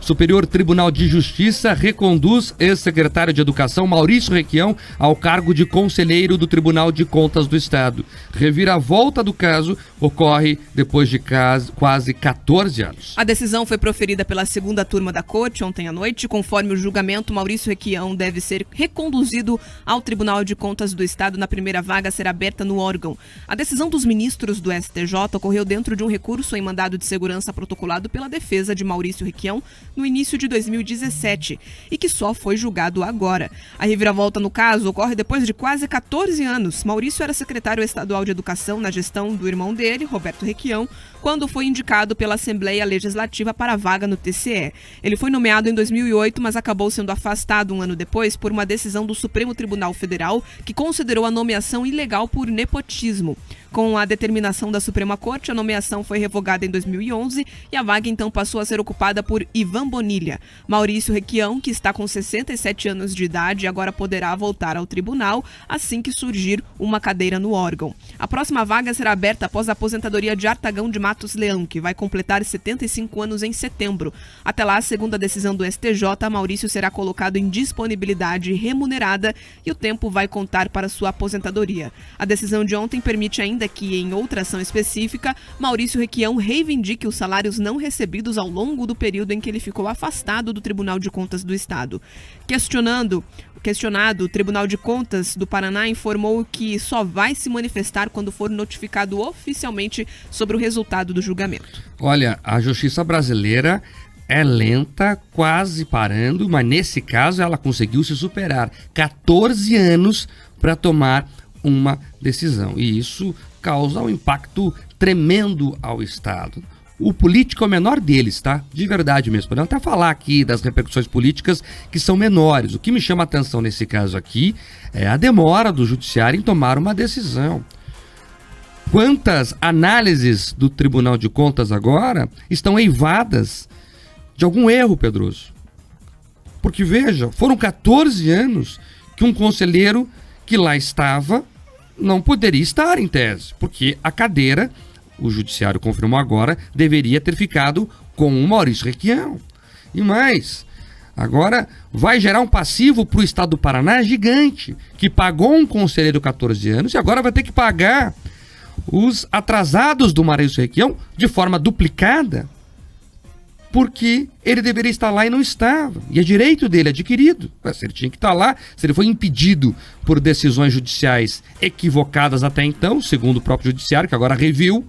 Superior Tribunal de Justiça reconduz ex-secretário de Educação Maurício Requião ao cargo de conselheiro do Tribunal de Contas do Estado. Reviravolta do caso ocorre depois de quase 14 anos. A decisão foi proferida pela segunda turma da Corte ontem à noite. Conforme o julgamento, Maurício Requião deve ser reconduzido ao Tribunal de Contas do Estado na primeira vaga a ser aberta no órgão. A decisão dos ministros do STJ ocorreu dentro de um recurso em mandado de segurança protocolado pela defesa de Maurício Requião no início de 2017 e que só foi julgado agora. A reviravolta no caso ocorre depois de quase 14 anos. Maurício era secretário estadual de Educação na gestão do irmão dele, Roberto Requião, quando foi indicado pela Assembleia Legislativa para a vaga no TCE. Ele foi nomeado em 2008, mas acabou sendo afastado um ano depois por uma decisão do Supremo Tribunal Federal que considerou a nomeação ilegal por nepotismo. Com a determinação da Suprema Corte, a nomeação foi revogada em 2011 e a vaga então passou a ser ocupada por Ivan Bonilha. Maurício Requião, que está com 67 anos de idade, agora poderá voltar ao tribunal assim que surgir uma cadeira no órgão. A próxima vaga será aberta após a aposentadoria de Artagão de Matos Leão, que vai completar 75 anos em setembro. Até lá, segundo a decisão do STJ, Maurício será colocado em disponibilidade remunerada e o tempo vai contar para sua aposentadoria. A decisão de ontem permite ainda que, em outra ação específica, Maurício Requião reivindique os salários não recebidos ao longo do período em que ele ficou afastado do Tribunal de Contas do Estado. Questionado, o Tribunal de Contas do Paraná informou que só vai se manifestar quando for notificado oficialmente sobre o resultado do julgamento. Olha, a justiça brasileira é lenta, quase parando, mas nesse caso ela conseguiu se superar. 14 anos para tomar uma decisão. E isso causa um impacto tremendo ao Estado. O político é o menor deles, tá? De verdade mesmo. Podemos até falar aqui das repercussões políticas que são menores. O que me chama a atenção nesse caso aqui é a demora do judiciário em tomar uma decisão. Quantas análises do Tribunal de Contas agora estão eivadas de algum erro, Pedroso? Porque, veja, foram 14 anos que um conselheiro que lá estava não poderia estar em tese, porque a cadeira, o judiciário confirmou agora, deveria ter ficado com o Maurício Requião. E mais, agora vai gerar um passivo para o Estado do Paraná gigante, que pagou um conselheiro 14 anos e agora vai ter que pagar os atrasados do Maurício Requião de forma duplicada, porque ele deveria estar lá e não estava. E é direito dele adquirido. Se ele tinha que estar lá, se ele foi impedido por decisões judiciais equivocadas até então, segundo o próprio judiciário, que agora reviu,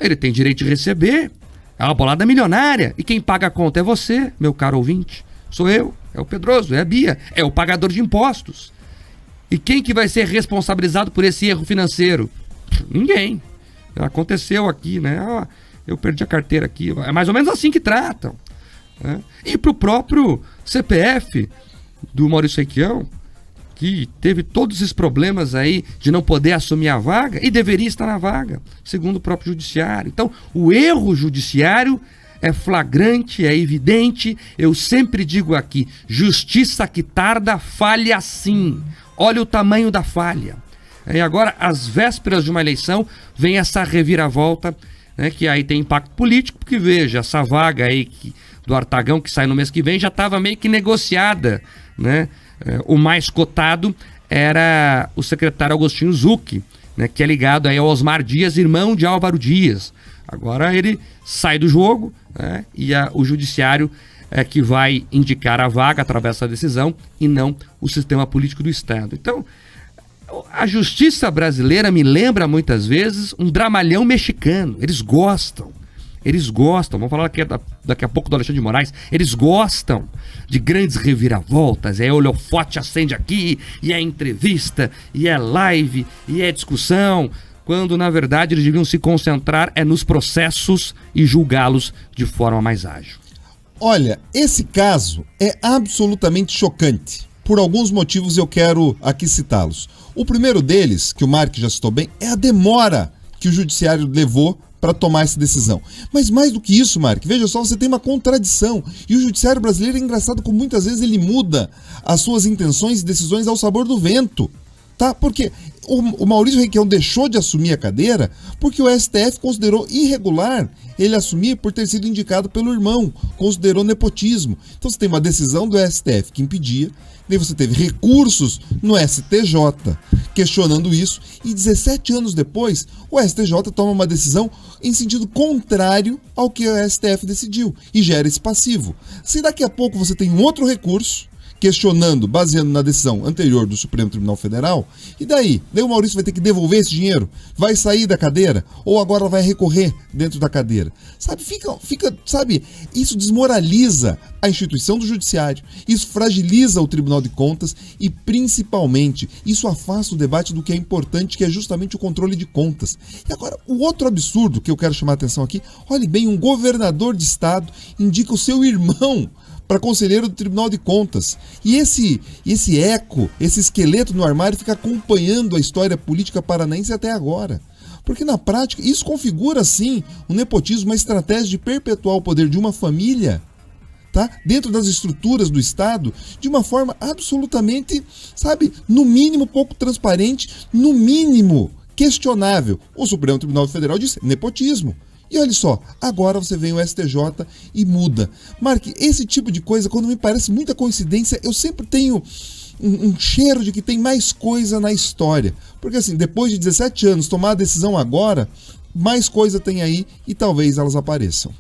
ele tem direito de receber. É uma bolada milionária. E quem paga a conta é você, meu caro ouvinte. Sou eu, é o Pedroso, é a Bia, é o pagador de impostos. E quem que vai ser responsabilizado por esse erro financeiro? Ninguém. Aconteceu aqui, né? Eu perdi a carteira aqui. É mais ou menos assim que tratam, né? E para o próprio CPF do Maurício Requião, que teve todos esses problemas aí de não poder assumir a vaga e deveria estar na vaga, segundo o próprio judiciário. Então, o erro judiciário é flagrante, é evidente. Eu sempre digo aqui, justiça que tarda falha sim. Olha o tamanho da falha. E agora, às vésperas de uma eleição, vem essa reviravolta, né, que aí tem impacto político, porque veja, essa vaga aí do Artagão que sai no mês que vem já estava meio que negociada, né? O mais cotado era o secretário Agostinho Zucchi, né, que é ligado aí ao Osmar Dias, irmão de Álvaro Dias. Agora ele sai do jogo, né, e o judiciário é que vai indicar a vaga através dessa decisão e não o sistema político do Estado. Então, a justiça brasileira me lembra muitas vezes um dramalhão mexicano. Eles gostam, vamos falar daqui a pouco do Alexandre de Moraes, eles gostam de grandes reviravoltas, o holofote acende aqui, e é entrevista, e é live, e é discussão, quando na verdade eles deviam se concentrar nos processos e julgá-los de forma mais ágil. Olha, esse caso é absolutamente chocante. Por alguns motivos eu quero aqui citá-los. O primeiro deles, que o Mark já citou bem, é a demora que o judiciário levou para tomar essa decisão. Mas mais do que isso, Mark, veja só, você tem uma contradição. E o judiciário brasileiro é engraçado como muitas vezes ele muda as suas intenções e decisões ao sabor do vento. Tá? Porque o Maurício Requião deixou de assumir a cadeira porque o STF considerou irregular ele assumir por ter sido indicado pelo irmão, considerou nepotismo. Então você tem uma decisão do STF que impedia, daí você teve recursos no STJ questionando isso, e 17 anos depois o STJ toma uma decisão em sentido contrário ao que o STF decidiu e gera esse passivo. Se daqui a pouco você tem um outro recurso questionando, baseando na decisão anterior do Supremo Tribunal Federal, e daí? Daí o Maurício vai ter que devolver esse dinheiro? Vai sair da cadeira? Ou agora vai recorrer dentro da cadeira? Sabe, sabe, isso desmoraliza a instituição do judiciário, isso fragiliza o Tribunal de Contas e, principalmente, isso afasta o debate do que é importante, que é justamente o controle de contas. E agora, o outro absurdo que eu quero chamar a atenção aqui, olhe bem, um governador de estado indica o seu irmão para conselheiro do Tribunal de Contas. E esse eco, esse esqueleto no armário fica acompanhando a história política paranaense até agora. Porque na prática isso configura sim um nepotismo, uma estratégia de perpetuar o poder de uma família, tá? Dentro das estruturas do Estado, de uma forma absolutamente, sabe, no mínimo pouco transparente, no mínimo questionável. O Supremo Tribunal Federal disse nepotismo. E olha só, agora você vem o STJ e muda. Mark, esse tipo de coisa, quando me parece muita coincidência, eu sempre tenho um cheiro de que tem mais coisa na história. Porque assim, depois de 17 anos, tomar a decisão agora, mais coisa tem aí e talvez elas apareçam.